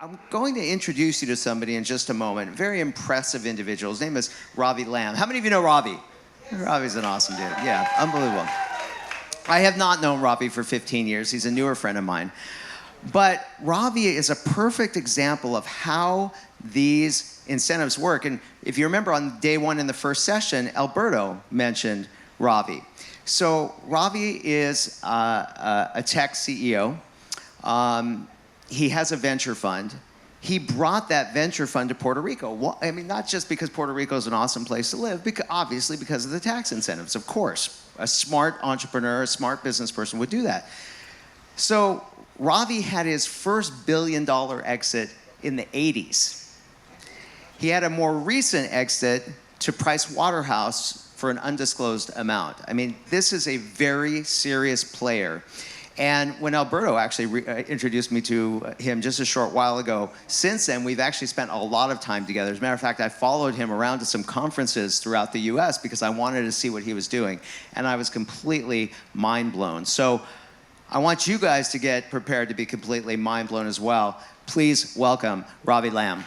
I'm going to introduce you to somebody in just a moment. Very impressive individual. His name is Ravi Lam. How many of you know Ravi? Ravi's an awesome dude. Yeah, unbelievable. I have not known Ravi for 15 years. He's a newer friend of mine. But Ravi is a perfect example of how these incentives work. And if you remember on day one in the first session, Alberto mentioned Ravi. So Ravi is a tech CEO. He has a venture fund. He brought that venture fund to Puerto Rico. Well, I mean, not just because Puerto Rico is an awesome place to live, obviously because of the tax incentives, of course. A smart entrepreneur, a smart business person would do that. So Ravi had his first billion-dollar exit in the 80s. He had a more recent exit to Pricewaterhouse for an undisclosed amount. I mean, this is a very serious player. And when Alberto actually introduced me to him just a short while ago, since then we've actually spent a lot of time together. As a matter of fact, I followed him around to some conferences throughout the US because I wanted to see what he was doing. And I was completely mind blown. So I want you guys to get prepared to be completely mind blown as well. Please welcome Ravi Lam.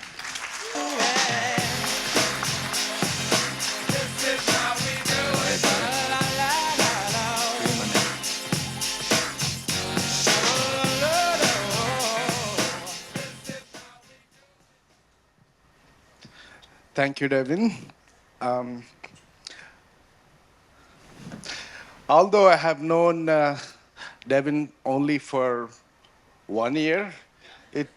Thank you, Daven. Although I have known Daven only for 1 year, it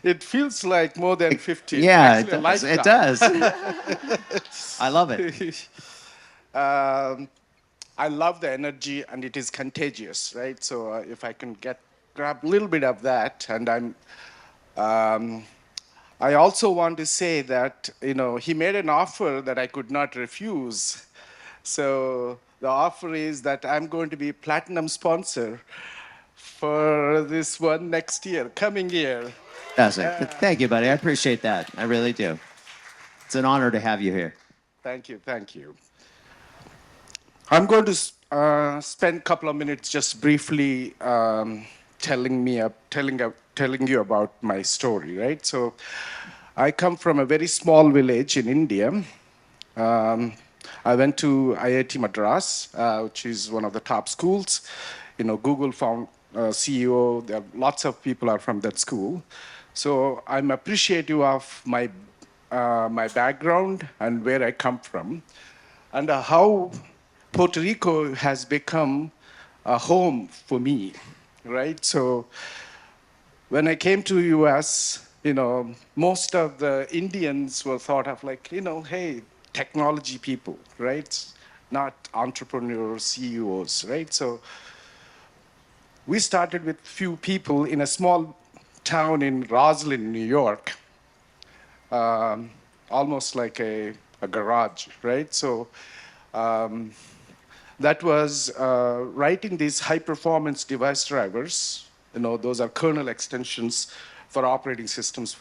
it feels like more than 50. Yeah, Actually, it does. It does. I love it. I love the energy, and it is contagious, right? So if I can grab a little bit of that, and I also want to say that, he made an offer that I could not refuse. So the offer is that I'm going to be platinum sponsor for this one next year, coming year. Thank you, buddy. I appreciate that. I really do. It's an honor to have you here. Thank you, thank you. I'm going to spend a couple of minutes just briefly telling you about my story, right? So I come from a very small village in India. I went to IIT Madras, which is one of the top schools. Google found CEO. There are lots of people are from that school. So I'm appreciative of my background and where I come from, and how Puerto Rico has become a home for me, right? So when I came to US, most of the Indians were thought of like, hey, technology people, right? Not entrepreneurs, CEOs, right? So we started with few people in a small town in Roslyn, New York, almost like a garage, right? So that was writing these high-performance device drivers. Those are kernel extensions for operating systems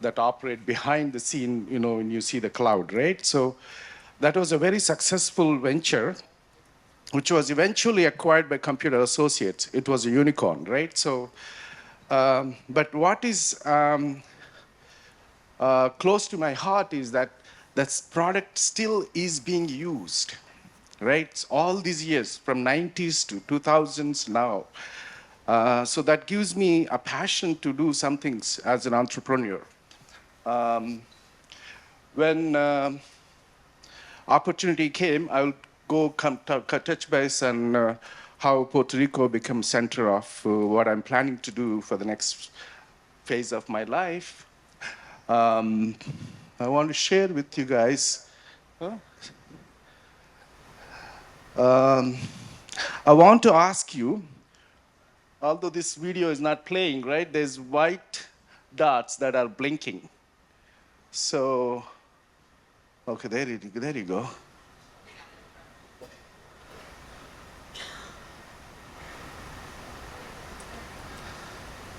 that operate behind the scene, when you see the cloud, right? So that was a very successful venture, which was eventually acquired by Computer Associates. It was a unicorn, right? So, but what is close to my heart is that that product still is being used, right? All these years, from 90s to 2000s now. So that gives me a passion to do some things as an entrepreneur. When opportunity came, I will touch base on how Puerto Rico becomes center of what I'm planning to do for the next phase of my life. I want to share with you guys. I want to ask you, although this video is not playing, right? There's white dots that are blinking. So, okay, there you go.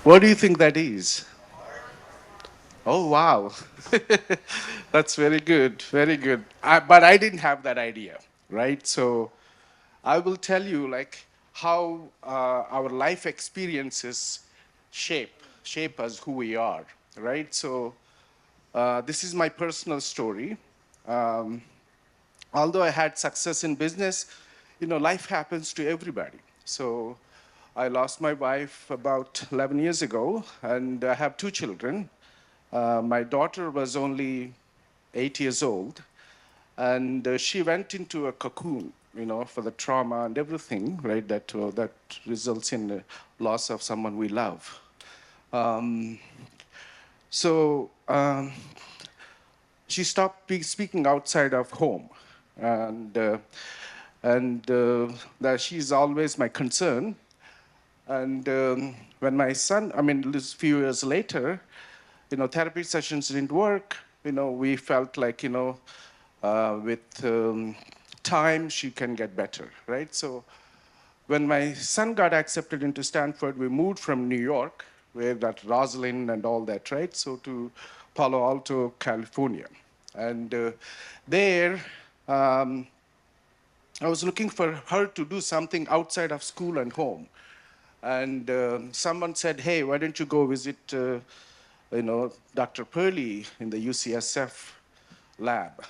What do you think that is? Oh, wow. That's very good, very good. But I didn't have that idea, right? So I will tell you like how our life experiences shape shape us who we are, right? So this is my personal story. Um, Although I had success in business, life happens to everybody. So I lost my wife about 11 years ago, and I have two children. My daughter was only 8 years old, and she went into a cocoon, for the trauma and everything, right? That results in the loss of someone we love. So she stopped speaking outside of home, and that she's always my concern. And when my son, this few years later, therapy sessions didn't work. We felt like, with time, she can get better, right? So when my son got accepted into Stanford, we moved from New York, where that Rosalind and all that, right? So to Palo Alto, California. And there, I was looking for her to do something outside of school and home. And someone said, hey, why don't you go visit, Dr. Purley in the UCSF lab.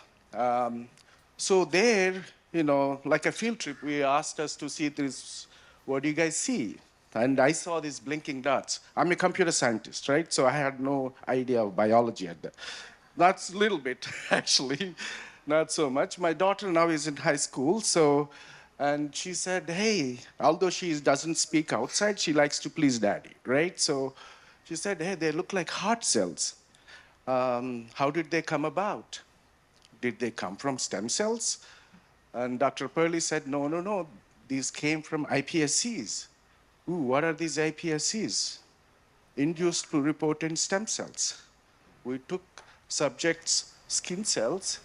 So there, like a field trip, we asked us to see this, what do you guys see? And I saw these blinking dots. I'm a computer scientist, right? So I had no idea of biology at that. That's a little bit, actually, not so much. My daughter now is in high school, and she said, hey, although she doesn't speak outside, she likes to please daddy, right? So she said, hey, they look like heart cells. How did they come about? Did they come from stem cells? And Dr. Purley said, no, no, no. These came from iPSCs. Ooh, what are these iPSCs? Induced pluripotent stem cells. We took subjects' skin cells,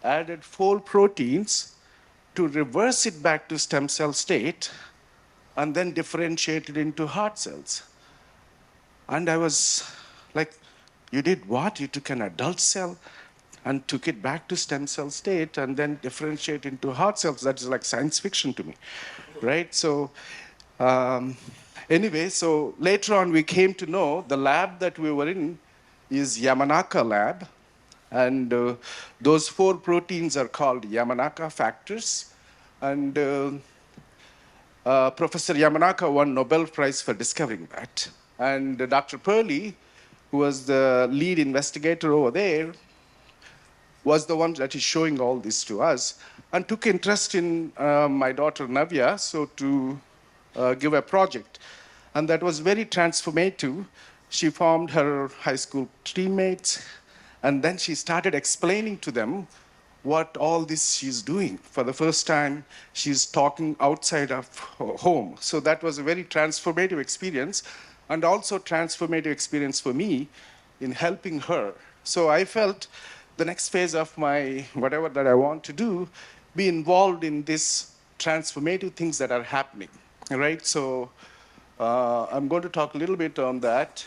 added 4 proteins to reverse it back to stem cell state, and then differentiated into heart cells. And I was like, you did what? You took an adult cell and took it back to stem cell state and then differentiate into heart cells. That is like science fiction to me, right? So anyway, so later on we came to know the lab that we were in is Yamanaka lab. And those 4 proteins are called Yamanaka factors. And Professor Yamanaka won Nobel Prize for discovering that. And Dr. Purley, who was the lead investigator over there, was the one that is showing all this to us and took interest in my daughter Navya, so to give a project. And that was very transformative. She formed her high school teammates, and then she started explaining to them what all this she's doing. For the first time, she's talking outside of home. So that was a very transformative experience, and also transformative experience for me in helping her. So I felt the next phase of my whatever that I want to do, be involved in this transformative things that are happening, right? So I'm going to talk a little bit on that.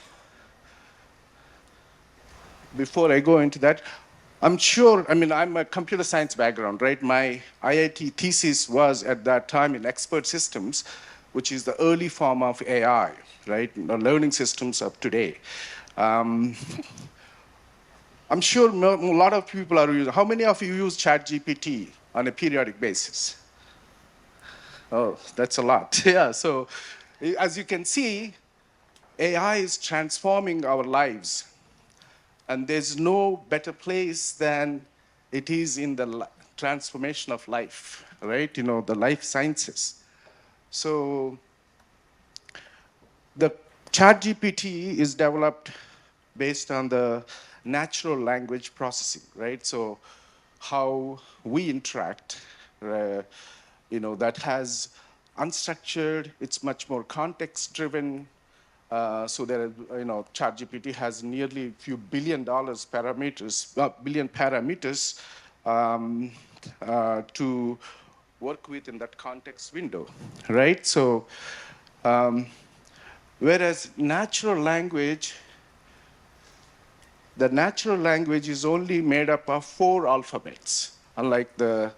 Before I go into that, I'm sure, I'm a computer science background, right? My IIT thesis was at that time in expert systems, which is the early form of AI, right? The learning systems of today. I'm sure a lot of people are using. How many of you use ChatGPT on a periodic basis? Oh, that's a lot. Yeah, so as you can see, AI is transforming our lives. And there's no better place than it is in the transformation of life, right? The life sciences. So the ChatGPT is developed based on the natural language processing, right? So how we interact, that has unstructured, it's much more context-driven. So there, ChatGPT has nearly a few billion parameters to work with in that context window, right? So whereas the natural language is only made up of 4 alphabets, unlike the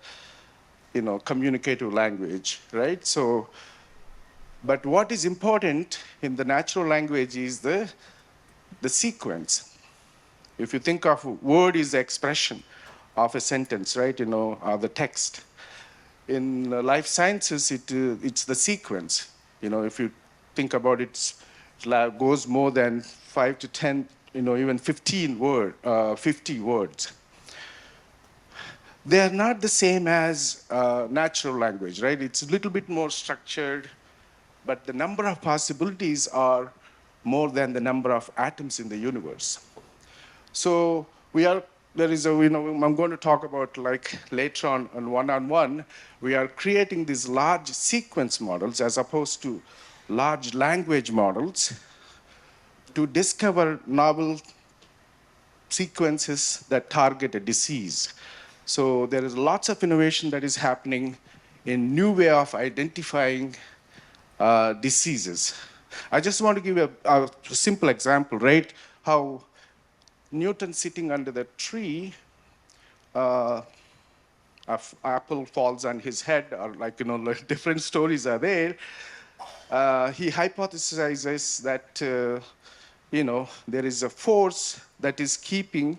communicative language, right? So But what is important in the natural language is the sequence. If you think of word is the expression of a sentence, right? The text. In life sciences, it's the sequence. If you think about it, it goes more than 5 to 10, even 50 words. They are not the same as natural language, right? It's a little bit more structured, but the number of possibilities are more than the number of atoms in the universe. So I'm going to talk about like later on one-on-one, we are creating these large sequence models as opposed to large language models to discover novel sequences that target a disease. So there is lots of innovation that is happening in new way of identifying diseases. I just want to give a simple example, right? How Newton sitting under the tree, apple falls on his head, or like different stories are there. He hypothesizes that there is a force that is keeping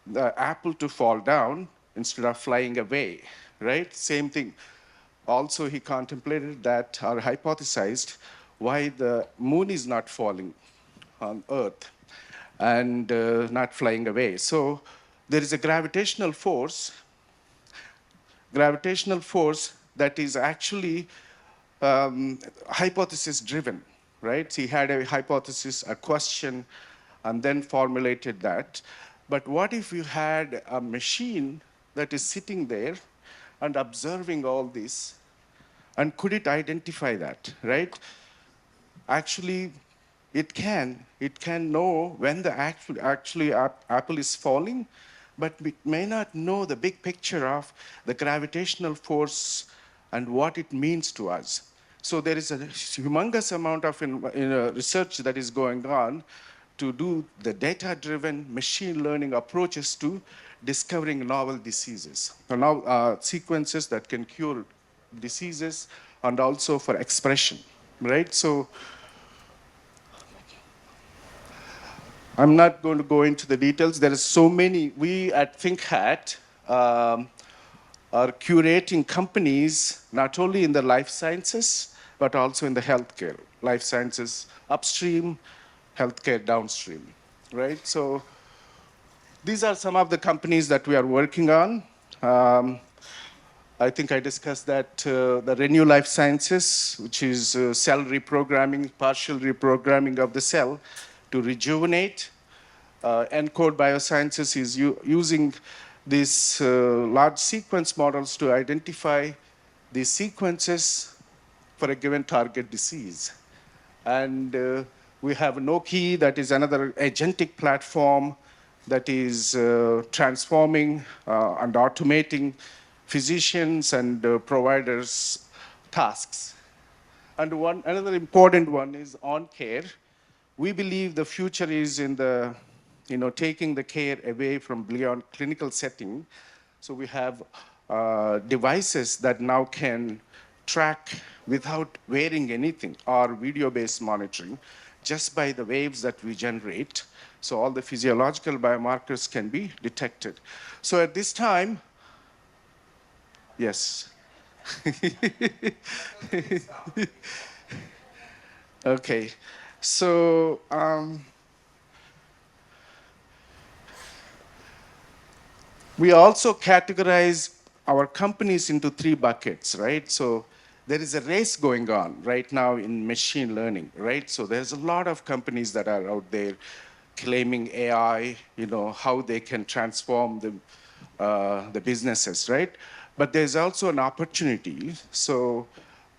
the apple to fall down instead of flying away, right? Same thing. Also, he contemplated that, or hypothesized, why the moon is not falling on Earth and not flying away. So there is a gravitational force that is actually hypothesis driven, right? He had a hypothesis, a question, and then formulated that. But what if you had a machine that is sitting there and observing all this, and could it identify that, right? Actually, it can know when the apple is falling, but it may not know the big picture of the gravitational force and what it means to us. So there is a humongous amount of research that is going on to do the data-driven machine learning approaches to discovering novel diseases, sequences that can cure diseases, and also for expression, right? So I'm not going to go into the details. There are so many. We at ThinkHat are curating companies not only in the life sciences, but also in the healthcare. Life sciences upstream, healthcare downstream, right? So these are some of the companies that we are working on. I think I discussed that the Renew Life Sciences, which is cell reprogramming, partial reprogramming of the cell to rejuvenate. ENCODE Biosciences is using these large sequence models to identify the sequences for a given target disease. And we have Noki, that is another agentic platform that is transforming and automating physicians and providers' tasks. And another important one is on care. We believe the future is in the, taking the care away from beyond clinical setting. So we have devices that now can track without wearing anything, or video-based monitoring, just by the waves that we generate. So all the physiological biomarkers can be detected. So at this time, yes. Okay. So we also categorize our companies into 3 buckets, right? So there is a race going on right now in machine learning, right? So there's a lot of companies that are out there claiming AI, how they can transform the businesses, right? But there's also an opportunity. So,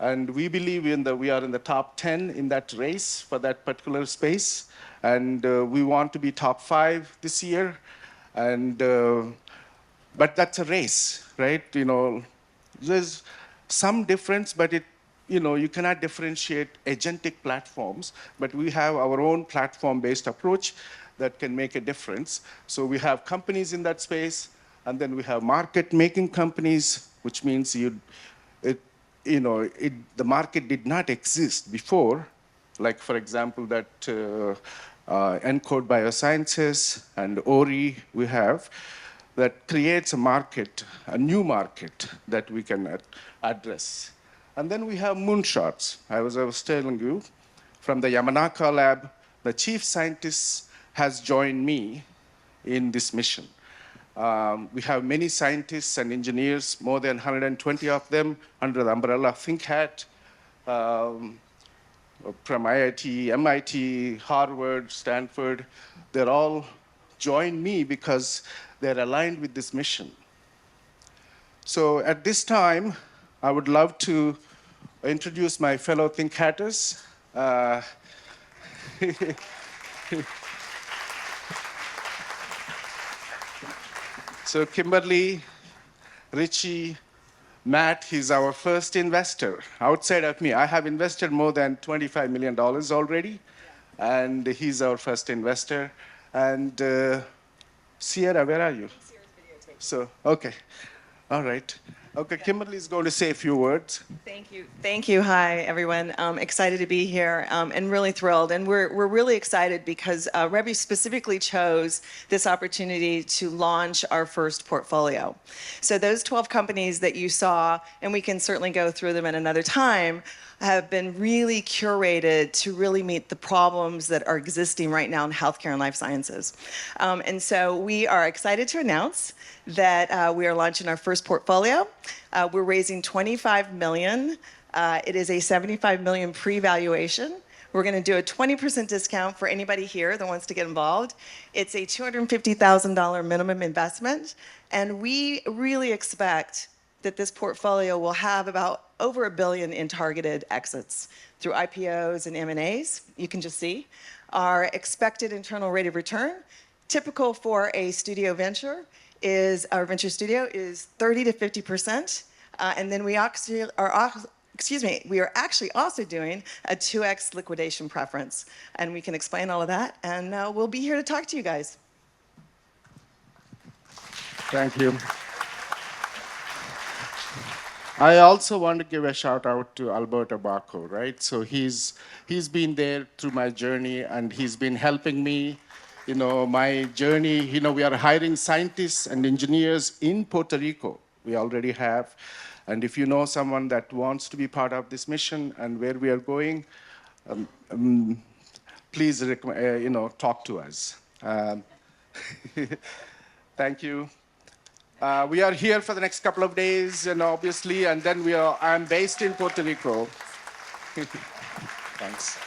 and we believe we are in the top 10 in that race for that particular space. And we want to be top 5 this year. And but that's a race, right? There's some difference, but you cannot differentiate agentic platforms, but we have our own platform-based approach that can make a difference. So we have companies in that space, and then we have market-making companies, which means the market did not exist before, like, for example, that Encode Biosciences and Ori we have, that creates a market, a new market that we can address. And then we have moonshots. I was telling you, from the Yamanaka lab, the chief scientist has joined me in this mission. We have many scientists and engineers, more than 120 of them, under the umbrella of ThinkHat, from IIT, MIT, Harvard, Stanford. They're all joined me because they're aligned with this mission. So at this time, I would love to introduce my fellow ThinkHatters. So Kimberly, Richie, Matt, he's our first investor. Outside of me, I have invested more than $25 million already, and he's our first investor. And Sierra, where are you? Sierra's videotaping. So, okay, all right. Okay, Kimberly is going to say a few words. Thank you. Thank you. Hi, everyone. Excited to be here and really thrilled. And we're really excited because Ravi specifically chose this opportunity to launch our first portfolio. So those 12 companies that you saw, and we can certainly go through them at another time, have been really curated to really meet the problems that are existing right now in healthcare and life sciences. And so we are excited to announce that we are launching our first portfolio. We're raising $25 million. It is a $75 million pre-valuation. We're going to do a 20% discount for anybody here that wants to get involved. It's a $250,000 minimum investment, and we really expect that this portfolio will have about over $1 billion in targeted exits through IPOs and M&As. You can just see our expected internal rate of return, typical for a studio venture, is our venture studio is 30 to 50%, and then we are actually also doing a 2x liquidation preference, and we can explain all of that, and we'll be here to talk to you guys. Thank you. I also want to give a shout out to Alberto Bacco, right? So he's been there through my journey, and he's been helping me, my journey. We are hiring scientists and engineers in Puerto Rico. We already have. And if you know someone that wants to be part of this mission and where we are going, please, talk to us. Thank you. We are here for the next couple of days, and obviously, and then I'm based in Puerto Rico. Thanks.